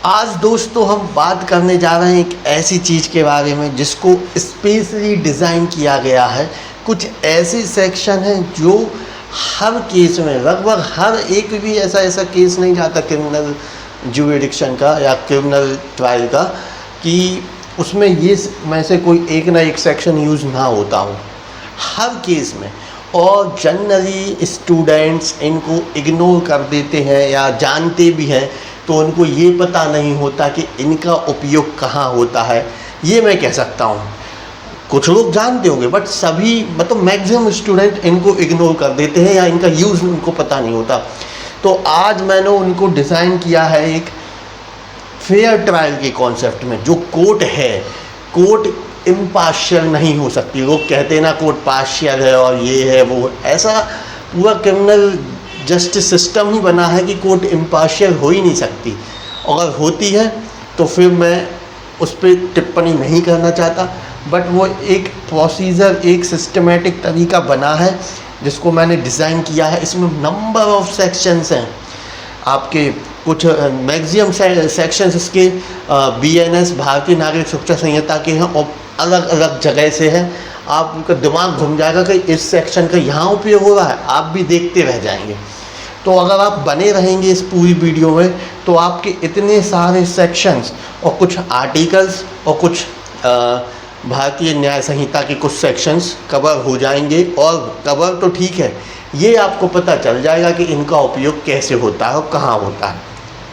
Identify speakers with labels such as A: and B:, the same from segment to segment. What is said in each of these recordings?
A: आज दोस्तों हम बात करने जा रहे हैं एक ऐसी चीज़ के बारे में जिसको स्पेशली डिज़ाइन किया गया है। कुछ ऐसे सेक्शन हैं जो हर केस में, लगभग हर एक भी ऐसा केस नहीं जाता क्रिमिनल ज्यूरिडिक्शन का या क्रिमिनल ट्रायल का कि उसमें ये में से कोई एक ना एक सेक्शन यूज़ ना होता हो, हर केस में। और जनरली स्टूडेंट्स इनको इग्नोर कर देते हैं या जानते भी हैं तो उनको ये पता नहीं होता कि इनका उपयोग कहाँ होता है। ये मैं कह सकता हूँ, कुछ लोग जानते होंगे बट सभी मतलब मैक्सिमम स्टूडेंट इनको इग्नोर कर देते हैं या इनका यूज़ उनको पता नहीं होता। तो आज मैंने उनको डिज़ाइन किया है एक फेयर ट्रायल के कॉन्सेप्ट में। जो कोर्ट है, कोर्ट इम्पार्शियल नहीं हो सकती। लोग कहते हैं ना कोर्ट पार्शियल है और ये है वो, ऐसा पूरा क्रिमिनल जस्टिस सिस्टम ही बना है कि कोर्ट इम्पार्शियल हो ही नहीं सकती। अगर होती है तो फिर मैं उस पर टिप्पणी नहीं करना चाहता, बट वो एक प्रोसीजर, एक सिस्टमेटिक तरीका बना है जिसको मैंने डिज़ाइन किया है। इसमें नंबर ऑफ सेक्शंस हैं आपके, कुछ मैक्सिमम सेक्शंस इसके BNS भारतीय नागरिक सुरक्षा संहिता के हैं और अलग अलग जगह से हैं। आपका दिमाग घूम जाएगा कि इस सेक्शन का यहाँ उपयोग हो रहा है, आप भी देखते रह जाएंगे। तो अगर आप बने रहेंगे इस पूरी वीडियो में तो आपके इतने सारे सेक्शंस और कुछ आर्टिकल्स और कुछ भारतीय न्याय संहिता के कुछ सेक्शंस कवर हो जाएंगे। और कवर तो ठीक है, ये आपको पता चल जाएगा कि इनका उपयोग कैसे होता है और कहाँ होता है।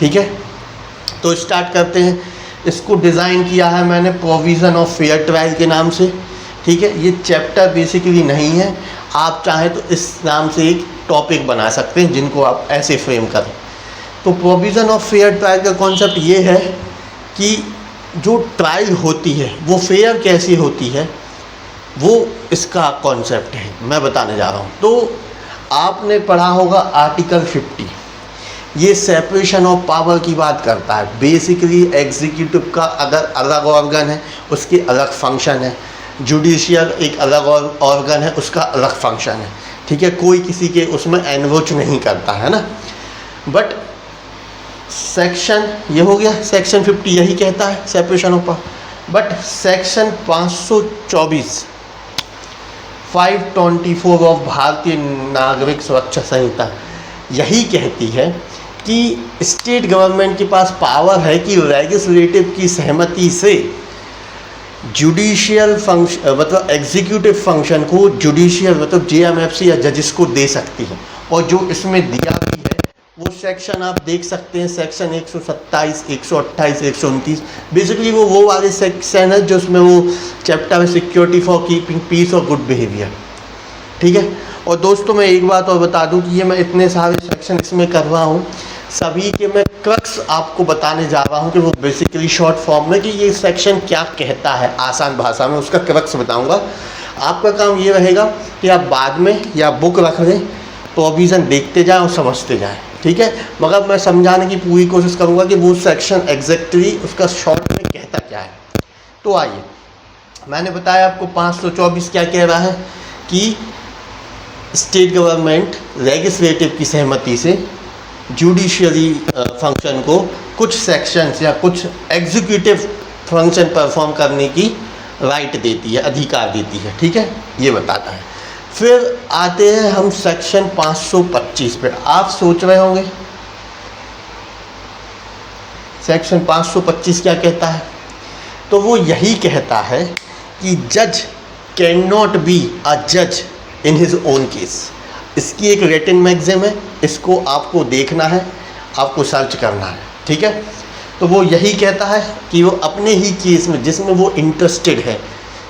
A: ठीक है, तो स्टार्ट करते हैं। इसको डिज़ाइन किया है मैंने प्रोविज़न ऑफ फेयर ट्रायल के नाम से। ठीक है, ये चैप्टर बेसिकली नहीं है, आप चाहें तो इस नाम से एक टॉपिक बना सकते हैं जिनको आप ऐसे फ्रेम करें। तो प्रोविज़न ऑफ फेयर ट्रायल का कॉन्सेप्ट ये है कि जो ट्रायल होती है वो फेयर कैसी होती है, वो इसका कॉन्सेप्ट है, मैं बताने जा रहा हूँ। तो आपने पढ़ा होगा आर्टिकल 50, ये सेपरेशन ऑफ पावर की बात करता है। बेसिकली एग्जीक्यूटिव का अगर अलग ऑर्गन है उसके अलग फंक्शन है, जुडिशियल एक अलग ऑर्गन है उसका अलग फंक्शन है। ठीक है, कोई किसी के उसमें एनरोच नहीं करता है ना। बट सेक्शन ये हो गया, सेक्शन 50 यही कहता है separation of power. But section 524 524 of भारतीय नागरिक सुरक्षा संहिता यही कहती है कि स्टेट गवर्नमेंट के पास पावर है कि लेजिस्लेटिव की सहमति से जुडिशियल फंक्शन मतलब एग्जीक्यूटिव फंक्शन को जुडिशियल मतलब JMFC या जजिस को दे सकती है। और जो इसमें दिया भी है वो सेक्शन आप देख सकते हैं, सेक्शन 127, 128, 129। बेसिकली वो वाले सेक्शन है जो उसमें वो चैप्टर है सिक्योरिटी फॉर कीपिंग पीस और गुड बिहेवियर। ठीक है, और दोस्तों मैं एक बात और बता दूं कि ये मैं इतने सारे सेक्शन इसमें कर रहा हूँ, सभी के मैं क्रक्स आपको बताने जा रहा हूँ कि वो बेसिकली शॉर्ट फॉर्म में कि ये सेक्शन क्या कहता है, आसान भाषा में उसका क्रक्स बताऊँगा। आपका काम ये रहेगा कि आप बाद में या बुक रख लें, प्रोविज़न देखते जाएं और समझते जाएं। ठीक है, मगर मैं समझाने की पूरी कोशिश करूँगा कि वो सेक्शन एग्जैक्टली उसका शॉर्ट में कहता क्या है। तो आइए, मैंने बताया आपको 524 क्या कह रहा है कि स्टेट गवर्नमेंट लेजिस्लेटिव की सहमति से जुडिशियरी फंक्शन को कुछ सेक्शंस या कुछ एग्जीक्यूटिव फंक्शन परफॉर्म करने की राइट देती है, अधिकार देती है। ठीक है, ये बताता है। फिर आते हैं हम सेक्शन 525 पे। आप सोच रहे होंगे सेक्शन 525 क्या कहता है? तो वो यही कहता है कि जज कैन नॉट बी अ जज इन हिज ओन केस। इसकी एक रिटन मैगज़िम है, इसको आपको देखना है, आपको सर्च करना है। ठीक है, तो वो यही कहता है कि वो अपने ही केस में जिसमें वो इंटरेस्टेड है,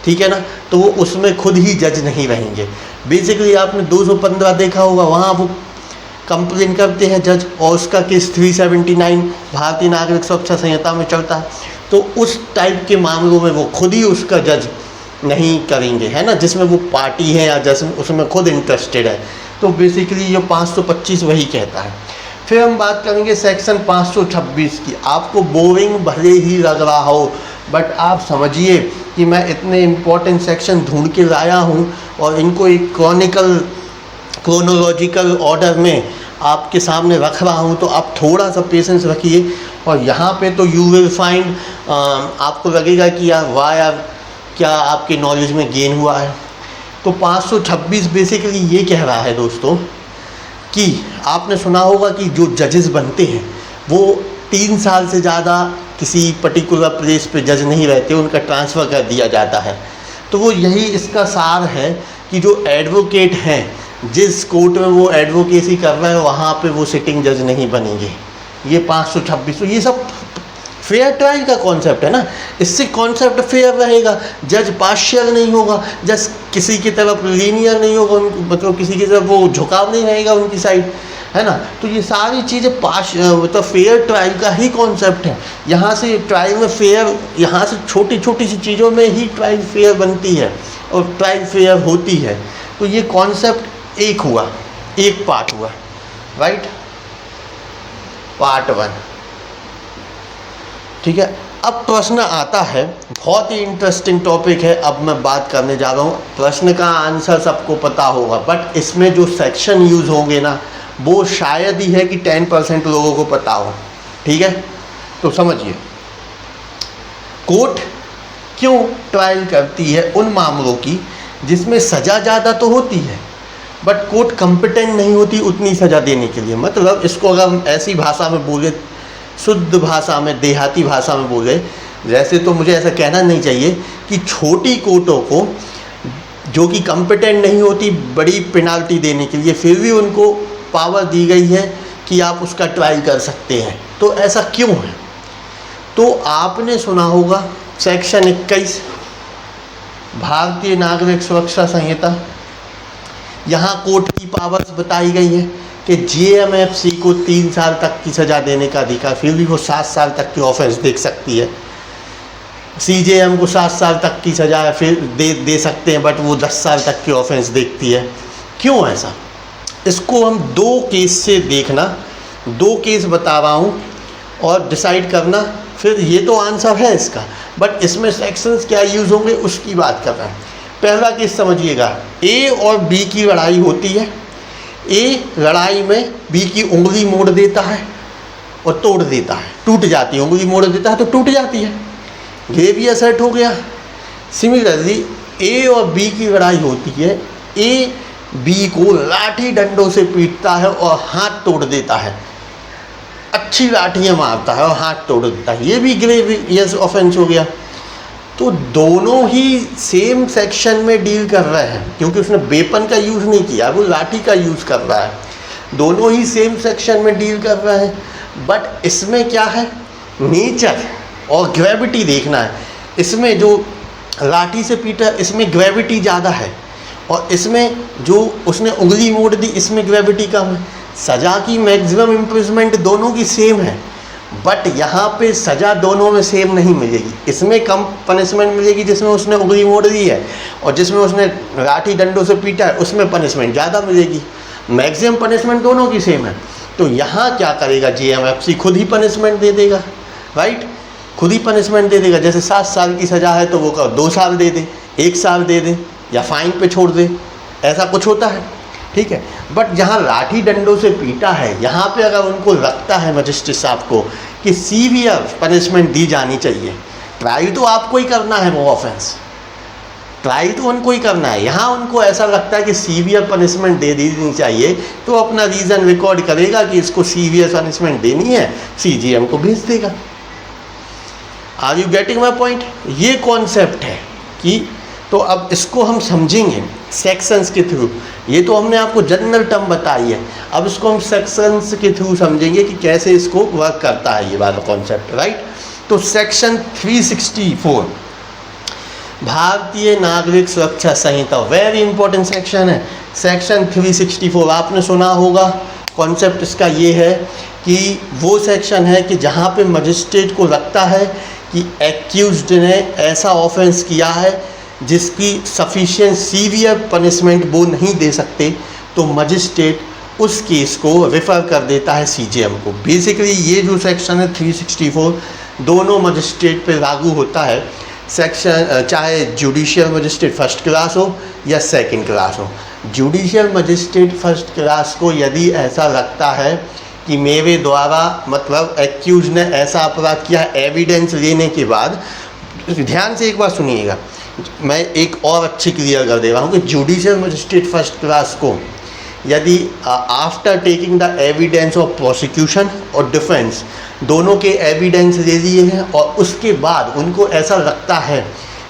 A: ठीक है ना, तो वो उसमें खुद ही जज नहीं रहेंगे। बेसिकली आपने 215 देखा होगा, वहाँ वो कंप्लेन करते हैं जज और उसका केस 379 भारतीय नागरिक सुरक्षा संहिता में चलता है। तो उस टाइप के मामलों में वो खुद ही उसका जज नहीं करेंगे, है ना, जिसमें वो पार्टी है या जिसमें उसमें खुद इंटरेस्टेड है। तो बेसिकली ये 525 वही कहता है। फिर हम बात करेंगे सेक्शन 526 की। आपको बोरिंग भले ही लग रहा हो, बट आप समझिए कि मैं इतने इम्पोर्टेंट सेक्शन ढूंढ के लाया हूँ और इनको एक क्रोनोलॉजिकल ऑर्डर में आपके सामने रख रहा हूँ। तो आप थोड़ा सा पेशेंस रखिए और यहाँ पे तो यू विल फाइंड, आपको लगेगा कि यार वाह यार क्या आपके नॉलेज में गेन हुआ है। तो 526 बेसिकली ये कह रहा है दोस्तों कि आपने सुना होगा कि जो जजेस बनते हैं वो 3 साल से ज़्यादा किसी पर्टिकुलर प्लेस पे जज नहीं रहते, उनका ट्रांसफ़र कर दिया जाता है। तो वो यही इसका सार है कि जो एडवोकेट हैं, जिस कोर्ट में वो एडवोकेसी कर रहे हैं वहाँ पे वो सिटिंग जज नहीं बनेंगे। ये 526, तो ये सब फेयर ट्रायल का कॉन्सेप्ट है ना, इससे कॉन्सेप्ट फेयर रहेगा, जज पार्शियल नहीं होगा, जज किसी की तरफ लीनियर नहीं होगा, मतलब किसी की तरफ वो झुकाव नहीं रहेगा उनकी साइड, है ना। तो ये सारी चीज़ें मतलब फेयर ट्रायल का ही कॉन्सेप्ट है। यहाँ से ट्रायल में फेयर, यहाँ से छोटी छोटी सी चीज़ों में ही ट्रायल फेयर बनती है और ट्रायल फेयर होती है। तो ये कॉन्सेप्ट एक हुआ, एक पार्ट हुआ, राइट, पार्ट 1, ठीक है। अब प्रश्न आता है, बहुत ही इंटरेस्टिंग टॉपिक है, अब मैं बात करने जा रहा हूँ। प्रश्न का आंसर सबको पता होगा, बट इसमें जो सेक्शन यूज़ होंगे ना वो शायद ही है कि 10% लोगों को पता हो, ठीक है। तो समझिए, कोर्ट क्यों ट्रायल करती है उन मामलों की जिसमें सज़ा ज़्यादा तो होती है बट कोर्ट कंपिटेंट नहीं होती उतनी सज़ा देने के लिए। मतलब इसको अगर हम ऐसी भाषा में बोले, शुद्ध भाषा में, देहाती भाषा में बोले, वैसे तो मुझे ऐसा कहना नहीं चाहिए कि छोटी कोर्टों को जो कि कंपिटेंट नहीं होती बड़ी पेनाल्टी देने के लिए, फिर भी उनको पावर दी गई है कि आप उसका ट्रायल कर सकते हैं। तो ऐसा क्यों है? तो आपने सुना होगा सेक्शन 21 भारतीय नागरिक सुरक्षा संहिता, यहाँ कोर्ट की पावर्स बताई गई हैं कि जेएमएफसी को 3 साल तक की सज़ा देने का अधिकार, फिर भी वो 7 साल तक की ऑफेंस देख सकती है। सीजेएम को 7 साल तक की सज़ा फिर दे सकते हैं, बट वो 10 साल तक की ऑफेंस देखती है। क्यों ऐसा? इसको हम 2 केस से देखना, 2 केस बता रहा हूँ और डिसाइड करना, फिर ये तो आंसर है इसका, बट इसमें सेक्शंस क्या यूज़ होंगे उसकी बात कर रहे हैं। पहला केस समझिएगा, ए और बी की लड़ाई होती है। ए लड़ाई में बी की उंगली मोड़ देता है और तोड़ देता है, टूट जाती है, उंगली मोड़ देता है तो टूट जाती है, ग्रेवियर सेट हो गया। सिमिलरली ए और बी की लड़ाई होती है, ए बी को लाठी डंडों से पीटता है और हाथ तोड़ देता है, अच्छी लाठियाँ मारता है और हाथ तोड़ देता है, ये भी ग्रेवियस ऑफेंस हो गया। तो दोनों ही सेम सेक्शन में डील कर रहे हैं, क्योंकि उसने वेपन का यूज़ नहीं किया, वो लाठी का यूज़ कर रहा है। दोनों ही सेम सेक्शन में डील कर रहे हैं, बट इसमें क्या है, नेचर और ग्रेविटी देखना है। इसमें जो लाठी से पीटा इसमें ग्रेविटी ज़्यादा है, और इसमें जो उसने उंगली मोड़ दी इसमें ग्रेविटी कम है। सज़ा की मैक्सिमम इम्प्रिजमेंट दोनों की सेम है, बट यहाँ पे सज़ा दोनों में सेम नहीं मिलेगी। इसमें कम पनिशमेंट मिलेगी जिसमें उसने उंगली मोड़ दी है, और जिसमें उसने लाठी डंडों से पीटा है उसमें पनिशमेंट ज़्यादा मिलेगी। मैक्सिमम पनिशमेंट दोनों की सेम है। तो यहाँ क्या करेगा, जेएमएफसी खुद ही पनिशमेंट दे देगा, राइट, खुद ही पनिशमेंट दे देगा। जैसे 7 साल की सज़ा है तो वो 2 साल दे दे, 1 साल दे दे, या फाइन पे छोड़ दे, ऐसा कुछ होता है, ठीक है। बट जहाँ लाठी डंडों से पीटा है, यहाँ पे अगर उनको लगता है मजिस्ट्रेट साहब को कि सीवियर पनिशमेंट दी जानी चाहिए, ट्रायल तो आपको ही करना है, वो ऑफेंस ट्रायल तो उनको ही करना है, यहाँ उनको ऐसा लगता है कि सीवियर पनिशमेंट दे देनी चाहिए, तो अपना रीज़न रिकॉर्ड करेगा कि इसको सीवियर पनिशमेंट देनी है, सीजीएम को भेज देगा। Are you getting my point? ये कॉन्सेप्ट है कि, तो अब इसको हम समझेंगे सेक्शंस के थ्रू। ये तो हमने आपको जनरल टर्म बताई है, अब इसको हम सेक्शंस के थ्रू समझेंगे कि कैसे इसको वर्क करता है ये वाला कॉन्सेप्ट, राइट। तो सेक्शन 364 भारतीय नागरिक सुरक्षा संहिता, वेरी इंपॉर्टेंट सेक्शन है। सेक्शन 364 आपने सुना होगा। कॉन्सेप्ट इसका ये है कि वो सेक्शन है कि जहाँ पे मजिस्ट्रेट को लगता है कि एक्यूज्ड ने ऐसा ऑफेंस किया है जिसकी सफिशिएंट सीवियर पनिशमेंट वो नहीं दे सकते, तो मजिस्ट्रेट उस केस को रेफ़र कर देता है सीजीएम को। बेसिकली ये जो सेक्शन है 364 दोनों मजिस्ट्रेट पे लागू होता है। सेक्शन चाहे जुडिशियल मजिस्ट्रेट फर्स्ट क्लास हो या सेकंड क्लास हो। जुडिशियल मजिस्ट्रेट फर्स्ट क्लास को यदि ऐसा लगता है कि मेरे द्वारा मतलब एक्यूज ने ऐसा अपराध किया, एविडेंस लेने के बाद, ध्यान से एक बार सुनिएगा, मैं एक और अच्छी क्लियर कर दे रहा हूँ कि जुडिशियल मजिस्ट्रेट फर्स्ट क्लास को यदि after taking the evidence of prosecution और डिफेंस दोनों के एविडेंस ले लिए हैं और उसके बाद उनको ऐसा लगता है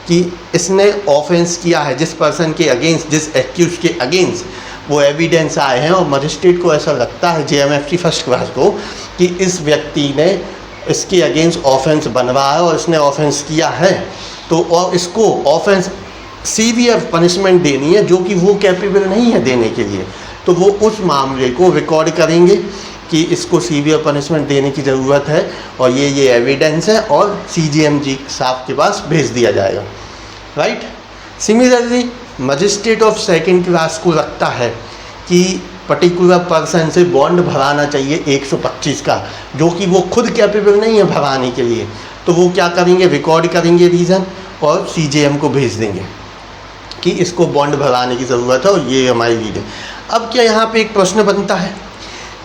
A: कि इसने ऑफेंस किया है जिस पर्सन के अगेंस्ट, जिस एक्यूज के अगेंस्ट वो एविडेंस आए हैं, और मजिस्ट्रेट को ऐसा लगता है जेएमएफसी फर्स्ट क्लास को कि इस व्यक्ति ने इसके अगेंस्ट ऑफेंस बनवाया है और इसने ऑफेंस किया है, तो और इसको ऑफेंस सीवियर पनिशमेंट देनी है जो कि वो कैपेबल नहीं है देने के लिए, तो वो उस मामले को रिकॉर्ड करेंगे कि इसको सीवियर पनिशमेंट देने की ज़रूरत है और ये एविडेंस है, और सीजीएमजी साहब के पास भेज दिया जाएगा, right. Similarly magistrate of second class को लगता है कि पर्टिकुलर पर्सन से बॉन्ड भराना चाहिए 125 का, जो कि वो खुद कैपेबल नहीं है भराने के लिए, तो वो क्या करेंगे, रिकॉर्ड करेंगे रीज़न और सीजीएम को भेज देंगे कि इसको बॉन्ड भराने की ज़रूरत है और ये हमारी रीड है। अब क्या यहाँ पे एक प्रश्न बनता है,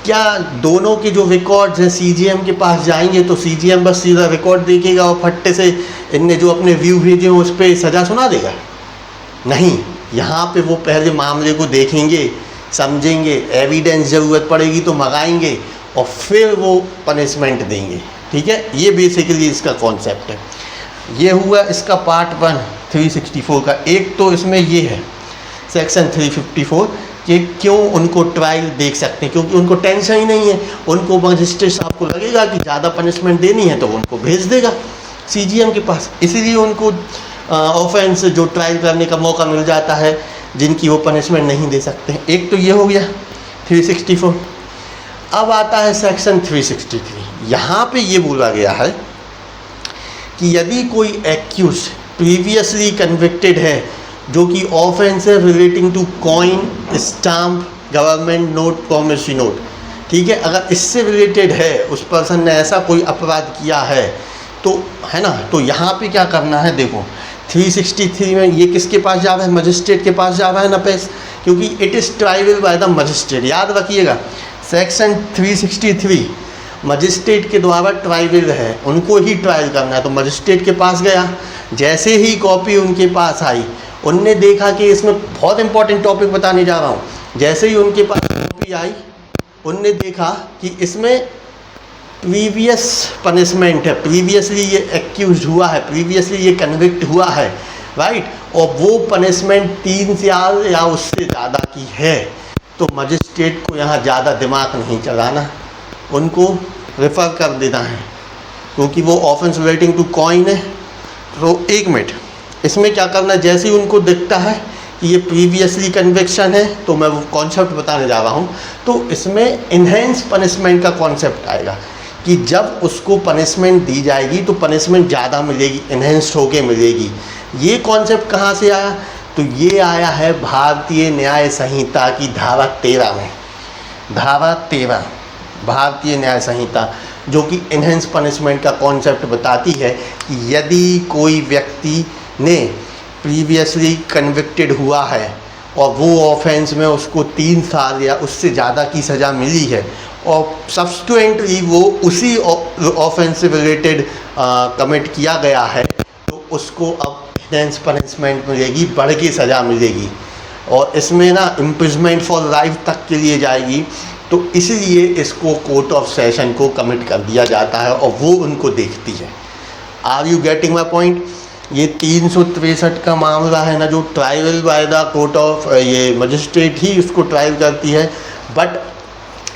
A: क्या दोनों के जो रिकॉर्ड्स हैं सीजीएम के पास जाएंगे तो सीजीएम बस सीधा रिकॉर्ड देखेगा और फट्टे से इनने जो अपने व्यू भेजे हैं उस पर सज़ा सुना देगा? नहीं, यहाँ पे वो पहले मामले को देखेंगे, समझेंगे, एविडेंस ज़रूरत पड़ेगी तो मंगाएंगे और फिर वो पनिशमेंट देंगे, ठीक है। ये बेसिकली इसका कॉन्सेप्ट है। ये हुआ इसका पार्ट 1 364 का। एक तो इसमें ये है सेक्शन 354 कि क्यों उनको ट्रायल देख सकते हैं, क्योंकि उनको टेंशन ही नहीं है, उनको मजिस्ट्रेट साहब को लगेगा कि ज़्यादा पनिशमेंट देनी है तो उनको भेज देगा सीजीएम के पास, इसीलिए उनको ऑफेंस जो ट्रायल करने का मौका मिल जाता है जिनकी वो पनिशमेंट नहीं दे सकते हैं। एक तो ये हो गया 364। अब आता है सेक्शन 363। यहाँ पे ये बोला गया है कि यदि कोई एक्यूज प्रीवियसली कन्विक्टेड है जो कि ऑफेंस है relating to coin, stamp, government note, promissory note, ठीक है, अगर इससे रिलेटेड है, उस पर्सन ने ऐसा कोई अपराध किया है तो, है ना, तो यहाँ पे क्या करना है, देखो 363 में ये किसके पास जा रहा है, मजिस्ट्रेट के पास जा रहा है ना पेश, क्योंकि it is tribal by the magistrate. याद रखिएगा सेक्शन 363 मजिस्ट्रेट के द्वारा ट्राइबल है, उनको ही ट्रायल करना है, तो मजिस्ट्रेट के पास गया, जैसे ही कॉपी उनके पास आई, उनने देखा कि इसमें बहुत इंपॉर्टेंट टॉपिक बताने जा रहा हूँ, जैसे ही उनके पास कॉपी आई उनने देखा कि इसमें प्रीवियस पनिशमेंट है, प्रीवियसली ये एक्यूज हुआ है, प्रीवियसली ये कन्विक्ट हुआ है, राइट, और वो पनिशमेंट 3 साल या उससे ज़्यादा की है, तो मजिस्ट्रेट को यहाँ ज़्यादा दिमाग नहीं चलाना, उनको रेफ़र कर देना है, क्योंकि वो ऑफेंस रिलेटिंग टू कॉइन है। तो एक मिनट, इसमें क्या करना है, जैसे ही उनको दिखता है कि ये प्रीवियसली कन्विक्शन है, तो मैं वो कॉन्सेप्ट बताने जा रहा हूँ, तो इसमें इन्हेंस पनिशमेंट का कॉन्सेप्ट आएगा कि जब उसको पनिशमेंट दी जाएगी तो पनिशमेंट ज़्यादा मिलेगी, इन्हेंस्ड होके मिलेगी। ये कॉन्सेप्ट कहाँ से आया, तो ये आया है भारतीय न्याय संहिता की धारा 13 में, धारा 13 भारतीय न्याय संहिता, जो कि इन्हेंस पनिशमेंट का कॉन्सेप्ट बताती है कि यदि कोई व्यक्ति ने प्रीवियसली कन्विक्टेड हुआ है और वो ऑफेंस में उसको 3 साल या उससे ज़्यादा की सज़ा मिली है और सब्सिक्वेंटली वो उसी ऑफेंस से रिलेटेड कमिट किया गया है, तो उसको अब इन्हेंस पनिशमेंट मिलेगी, बढ़ के सज़ा मिलेगी, और इसमें ना इम्प्रिजमेंट फॉर लाइफ तक के लिए जाएगी। तो इसलिए इसको कोर्ट ऑफ सेशन को कमिट कर दिया जाता है और वो उनको देखती है। Are you getting my point? ये 363 का मामला है ना, जो trial by the court of ये मजिस्ट्रेट ही उसको ट्रायल करती है, बट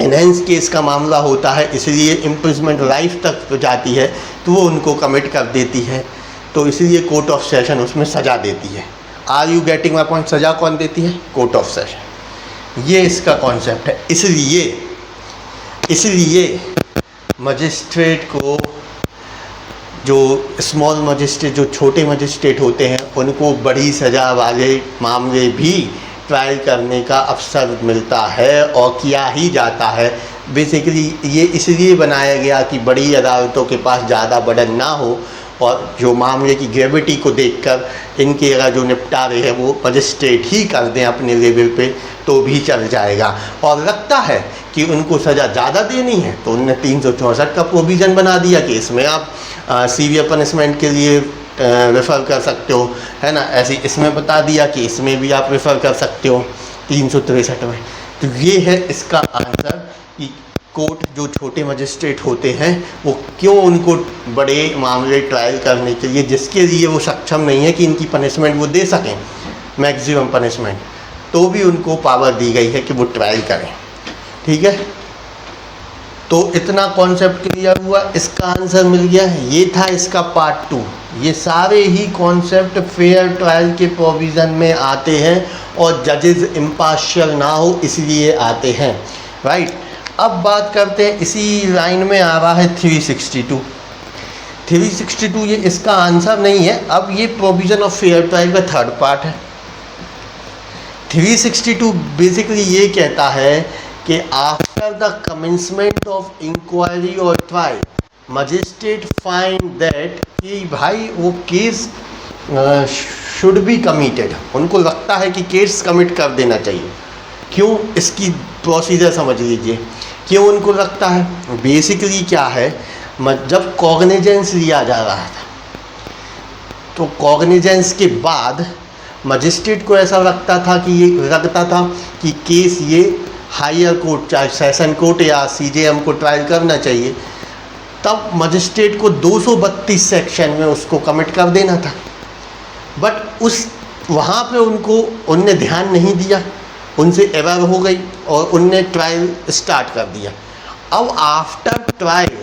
A: इन्हेंस केस का मामला होता है, इसलिए इम्प्रिजमेंट लाइफ तक जाती है, तो वो उनको कमिट कर देती है, तो इसलिए कोर्ट ऑफ सेशन उसमें सज़ा देती है। Are you getting my point? सज़ा कौन देती है? Court of session. ये इसका कॉन्सेप्ट है। इसलिए मजिस्ट्रेट को, जो स्मॉल मजिस्ट्रेट, जो छोटे मजिस्ट्रेट होते हैं, उनको बड़ी सज़ा वाले मामले भी ट्रायल करने का अवसर मिलता है और किया ही जाता है, बेसिकली ये इसलिए बनाया गया कि बड़ी अदालतों के पास ज़्यादा बर्डन ना हो और जो मामले की ग्रेविटी को देखकर इनके जो निपटारे है वो मजिस्ट्रेट ही कर दें अपने लेवल पे तो भी चल जाएगा। और लगता है कि उनको सज़ा ज़्यादा देनी है तो उनने 364 का प्रोविज़न बना दिया कि इसमें आप सीवियर पनिशमेंट के लिए रेफ़र कर सकते हो, है ना। ऐसे इसमें बता दिया कि इसमें भी आप रेफ़र कर सकते हो 363 में। तो ये है इसका आंसर कि कोर्ट जो छोटे मजिस्ट्रेट होते हैं वो क्यों उनको बड़े मामले ट्रायल करने के लिए जिसके लिए वो सक्षम नहीं है कि इनकी पनिशमेंट वो दे सकें मैक्सिमम पनिशमेंट, तो भी उनको पावर दी गई है कि वो ट्रायल करें। ठीक है, तो इतना कॉन्सेप्ट क्लियर हुआ, इसका आंसर मिल गया। ये था इसका पार्ट 2। ये सारे ही कॉन्सेप्ट फेयर ट्रायल के प्रोविज़न में आते हैं और जजेस इम्पार्शियल ना हो इसलिए आते हैं, राइट। अब बात करते हैं, इसी लाइन में आ रहा है 362। 362 ये इसका आंसर नहीं है, अब ये प्रोविज़न ऑफ फेयर ट्रायल का थर्ड पार्ट है। 362 बेसिकली ये कहता है कि after the commencement of inquiry और ट्रायल मजिस्ट्रेट फाइंड दैट कि भाई वो केस शुड बी कमिटेड, उनको लगता है कि केस कमिट कर देना चाहिए। क्यों, इसकी प्रोसीजर समझ लीजिए। क्यों उनको लगता है, बेसिकली क्या है, जब कॉग्निजेंस लिया जा रहा था तो कॉग्निजेंस के बाद मजिस्ट्रेट को ऐसा लगता था कि केस ये हायर कोर्ट चाहे सेशन कोर्ट या सीजेएम को ट्रायल करना चाहिए, तब मजिस्ट्रेट को 232 सेक्शन में उसको कमिट कर देना था। बट वहाँ पे उनने ध्यान नहीं दिया, उनसे एरर हो गई और उनने ट्रायल स्टार्ट कर दिया। अब after trial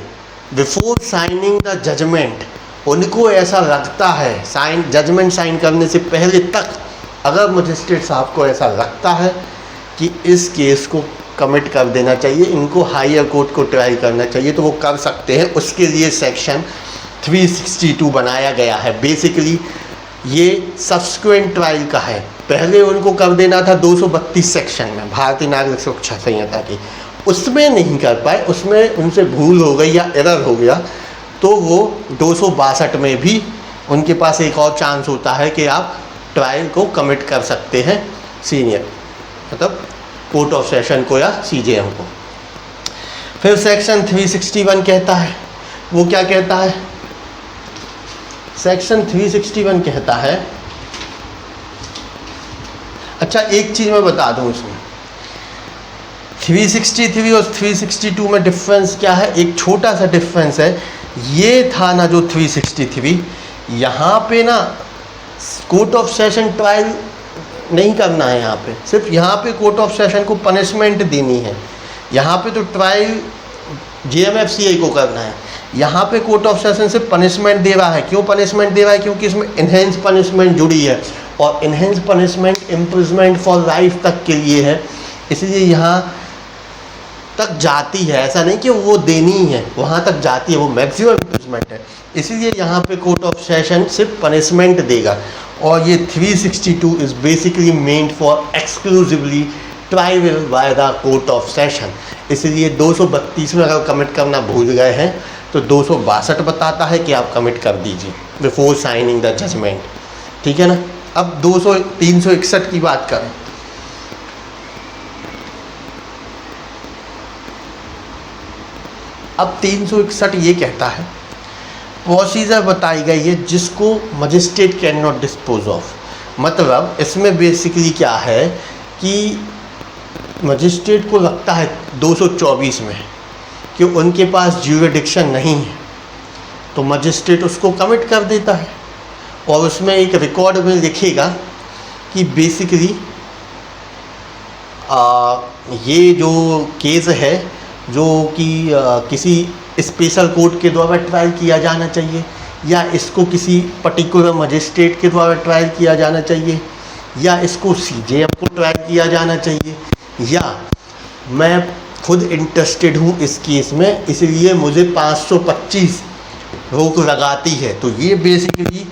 A: before signing the judgement उनको ऐसा लगता है, जजमेंट साइन करने से पहले तक अगर मजिस्ट्रेट साहब को ऐसा लगता है कि इस केस को कमिट कर देना चाहिए, इनको हायर कोर्ट को ट्रायल करना चाहिए, तो वो कर सकते हैं। उसके लिए सेक्शन 362 बनाया गया है। बेसिकली ये सब्सिक्वेंट ट्रायल का है, पहले उनको कर देना था 232 सेक्शन में भारतीय नागरिक सुरक्षा संहिता की, उसमें नहीं कर पाए, उसमें उनसे भूल हो गई या एरर हो गया, तो वो 262 में भी उनके पास एक और चांस होता है कि आप ट्रायल को कमिट कर सकते हैं सीनियर मतलब कोर्ट ऑफ सेशन को या सीजेएम को। फिर सेक्शन 361 कहता है, वो क्या कहता है, सेक्शन 361 कहता है, अच्छा एक चीज़ मैं बता दूं इसमें 363 और 362 में डिफरेंस क्या है, एक छोटा सा डिफरेंस है। ये था ना जो 363, यहाँ पे ना कोर्ट ऑफ सेशन ट्रायल नहीं करना है, यहाँ पे सिर्फ यहाँ पे कोर्ट ऑफ सेशन को पनिशमेंट देनी है। यहाँ पे तो ट्रायल जेएमएफसीआई को करना है, यहाँ पे कोर्ट ऑफ सेशन से पनिशमेंट दे रहा है। क्यों पनिशमेंट दे रहा है, क्योंकि इसमें इन्हेंस पनिशमेंट जुड़ी है और enhance punishment imprisonment for life तक के लिए है, इसलिए यहाँ तक जाती है। ऐसा नहीं कि वो देनी ही है, वहाँ तक जाती है, वो मैक्सिमम इम्प्रिजमेंट है, इसीलिए यहाँ पे कोर्ट ऑफ सेशन सिर्फ पनिशमेंट देगा। और ये 362 is basically meant for exclusively trial by the court of session. इसलिए 232 में अगर कमिट करना भूल गए हैं तो 262 बताता है कि आप कमिट कर दीजिए बिफोर साइनिंग द जजमेंट, ठीक है ना। अब 361 की बात करें, अब 361 ये कहता है, प्रोसीजर बताई गई है जिसको magistrate can not dispose of. मतलब इसमें बेसिकली क्या है कि मजिस्ट्रेट को लगता है 224 में कि उनके पास ज्यूरिडिक्शन नहीं है, तो मजिस्ट्रेट उसको कमिट कर देता है और उसमें एक रिकॉर्ड में लिखेगा कि बेसिकली ये जो केस है जो कि किसी स्पेशल कोर्ट के द्वारा ट्रायल किया जाना चाहिए, या इसको किसी पर्टिकुलर मजिस्ट्रेट के द्वारा ट्रायल किया जाना चाहिए, या इसको सीजेएम को ट्रायल किया जाना चाहिए, या मैं खुद इंटरेस्टेड हूँ इस केस में इसलिए मुझे 525 रोक लगाती है। तो ये बेसिकली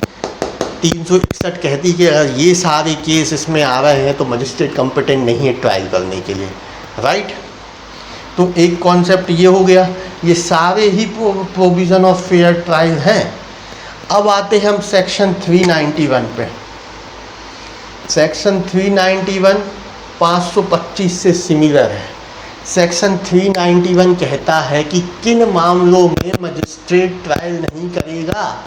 A: 361 कहती है कि अगर ये सारे केस इसमें आ रहे हैं तो मजिस्ट्रेट कॉम्पिटेंट नहीं है ट्रायल करने के लिए, राइट। तो एक कॉन्सेप्ट ये हो गया, ये सारे ही प्रोविज़न ऑफ फेयर ट्रायल हैं। अब आते हैं हम सेक्शन 391 पे। सेक्शन 391 525 से सिमिलर है। सेक्शन 391 कहता है कि किन मामलों में मजिस्ट्रेट ट्रायल नहीं करेगा।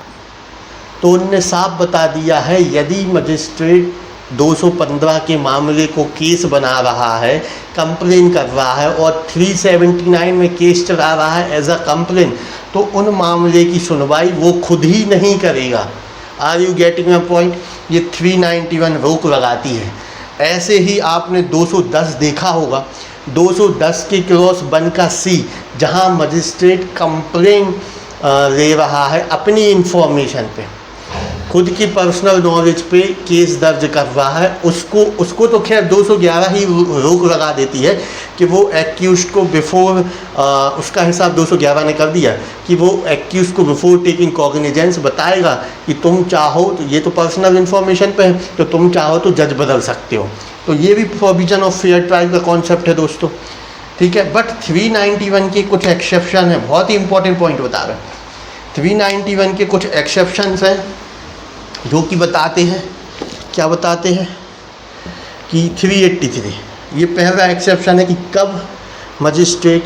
A: तो उनने साफ बता दिया है, यदि मजिस्ट्रेट 215 के मामले को केस बना रहा है, कंप्लेन कर रहा है और 379 में केस चला रहा है एज अ कंप्लेन, तो उन मामले की सुनवाई वो खुद ही नहीं करेगा। Are you getting my point? ये 391 रोक लगाती है। ऐसे ही आपने 210 देखा होगा, 210 के क्लॉज 1 का सी, जहाँ मजिस्ट्रेट कंप्लेन ले रहा है अपनी इंफॉर्मेशन पे, खुद की पर्सनल नॉलेज पे केस दर्ज कर रहा है, उसको तो खैर 211 ही रोक लगा देती है कि वो एक्यूज को बिफोर, उसका हिसाब 211 ने कर दिया कि वो एक्यूज को बिफोर टेकिंग कॉग्निजेंस बताएगा कि तुम चाहो तो, ये तो पर्सनल इन्फॉर्मेशन पे है, तो तुम चाहो तो जज बदल सकते हो। तो ये भी प्रोविजन ऑफ फेयर ट्रायल का कॉन्सेप्ट है दोस्तों, ठीक है। बट 391 के कुछ एक्सेप्शन है, बहुत ही इंपॉर्टेंट पॉइंट बता रहे हैं। 391 के कुछ एक्सेप्शंस हैं जो कि बताते हैं, क्या बताते हैं कि 383, ये पहला एक्सेप्शन है कि कब मजिस्ट्रेट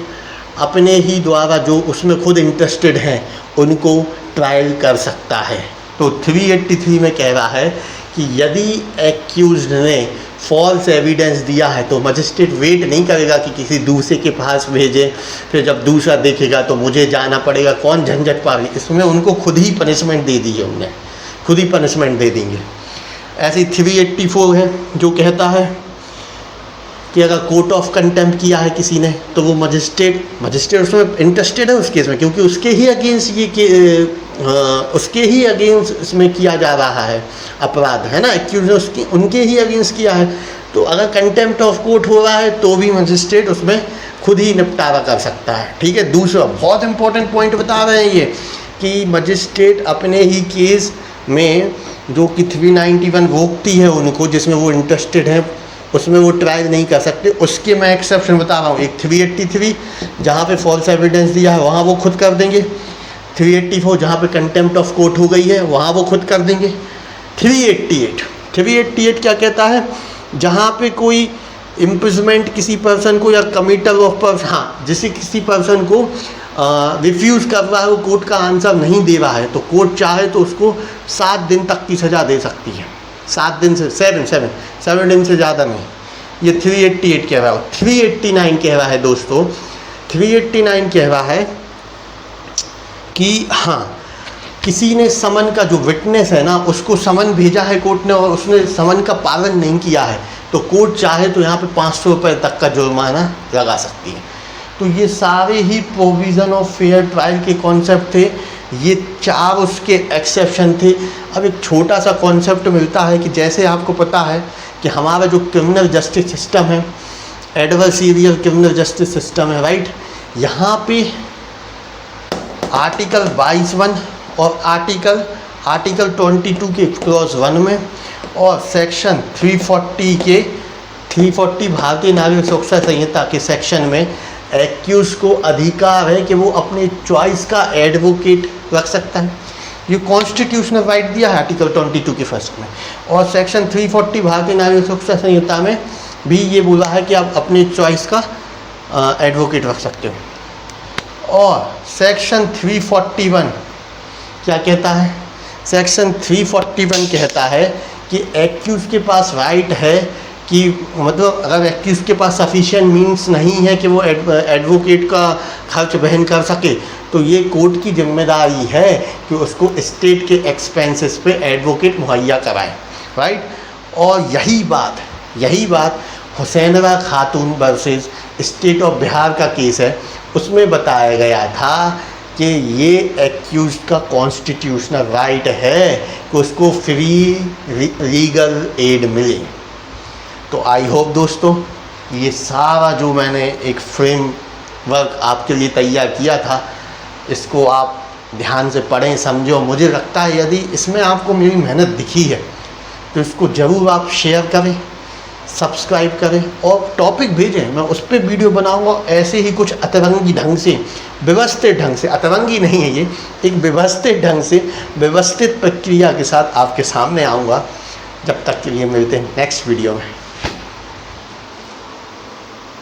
A: अपने ही द्वारा जो उसमें खुद इंटरेस्टेड हैं उनको ट्रायल कर सकता है। तो 383 में कह रहा है कि यदि एक्यूज्ड ने फॉल्स एविडेंस दिया है तो मजिस्ट्रेट वेट नहीं करेगा कि किसी दूसरे के पास भेजे, फिर जब दूसरा देखेगा तो मुझे जाना पड़ेगा, कौन झंझट पावे। इसमें उनको खुद ही पनिशमेंट दे दी है, उन्हें खुद ही पनिशमेंट दे देंगे। ऐसे 384 है जो कहता है कि अगर कोर्ट ऑफ कंटेम्प्ट किया है किसी ने तो वो मजिस्ट्रेट उसमें इंटरेस्टेड है उस केस में, क्योंकि उसके ही अगेंस्ट इसमें किया जा रहा है अपराध, है ना, एक्यूज ने उनके ही अगेंस्ट किया है। तो अगर कंटेम्प्ट ऑफ कोर्ट हो रहा है तो भी मजिस्ट्रेट उसमें खुद ही निपटारा कर सकता है, ठीक है। दूसरा बहुत इंपॉर्टेंट पॉइंट बता रहे हैं ये कि मजिस्ट्रेट अपने ही केस में जो कि 391 रोकती है उनको, जिसमें वो इंटरेस्टेड है, उसमें वो ट्रायल नहीं कर सकते। उसके मैं एक्सेप्शन बता रहा हूँ, एक 383 जहाँ पे फॉल्स एविडेंस दिया है वहाँ वो खुद कर देंगे, 384 जहाँ पे कंटेम्प्ट ऑफ कोर्ट हो गई है वहाँ वो खुद कर देंगे। 388 क्या कहता है, जहाँ पे कोई इम्प्रिजमेंट किसी पर्सन को या कमिटल ऑफ पर्सन, हाँ, जिसे किसी पर्सन को रिफ्यूज़ कर रहा है, वो कोर्ट का आंसर नहीं दे रहा है, तो कोर्ट चाहे तो उसको 7 दिन तक की सज़ा दे सकती है। 7 दिन से 7 दिन से ज़्यादा नहीं। ये 388 कह रहा है। 389 कह रहा है दोस्तों, 389 कह रहा है कि हाँ, किसी ने समन का जो विटनेस है ना, उसको समन भेजा है कोर्ट ने और उसने समन का पालन नहीं किया है, तो कोर्ट चाहे तो यहाँ पे 500 रुपये तक का जुर्माना लगा सकती है। तो ये सारे ही प्रोविज़न ऑफ फेयर ट्रायल के कॉन्सेप्ट थे, ये 4 उसके एक्सेप्शन थे। अब एक छोटा सा कॉन्सेप्ट मिलता है कि जैसे आपको पता है कि हमारा जो क्रिमिनल जस्टिस सिस्टम है, एडवर्सरियल क्रिमिनल जस्टिस सिस्टम है, राइट, यहाँ पे आर्टिकल 22(1) और आर्टिकल 22 के क्लॉज 1 में और सेक्शन 340 भारतीय नागरिक सुरक्षा संहिता के सेक्शन में एक्यूज को अधिकार है कि वो अपने चॉइस का एडवोकेट रख सकता है। ये कॉन्स्टिट्यूशनल राइट दिया है आर्टिकल 22 के फर्स्ट में, और सेक्शन 340 भारतीय नागरिक सुरक्षा संहिता में भी ये बोला है कि आप अपने चॉइस का एडवोकेट रख सकते हो। और सेक्शन 341 क्या कहता है, सेक्शन 341 कहता है कि एक्यूज के पास राइट है कि मतलब अगर एक्यूज के पास सफिशिएंट मींस नहीं है कि वो एडवोकेट का खर्च वहन कर सके, तो ये कोर्ट की जिम्मेदारी है कि उसको स्टेट के एक्सपेंसेस पे एडवोकेट मुहैया कराए, राइट। और यही बात हुसैनरा खातून वर्सेस स्टेट ऑफ बिहार का केस है, उसमें बताया गया था कि ये एक्यूज का कॉन्स्टिट्यूशनल राइट है कि उसको फ्री लीगल एड मिले। तो आई होप दोस्तों ये सारा जो मैंने एक फ्रेमवर्क आपके लिए तैयार किया था, इसको आप ध्यान से पढ़ें, समझो। मुझे लगता है यदि इसमें आपको मेरी मेहनत दिखी है तो इसको ज़रूर आप शेयर करें, सब्सक्राइब करें और टॉपिक भेजें, मैं उस पर वीडियो बनाऊंगा। ऐसे ही कुछ अतरंगी ढंग से, व्यवस्थित ढंग से, अतरंगी नहीं है ये, एक व्यवस्थित ढंग से, व्यवस्थित प्रक्रिया के साथ आपके सामने आऊँगा। जब तक के लिए मिलते हैं नेक्स्ट वीडियो में।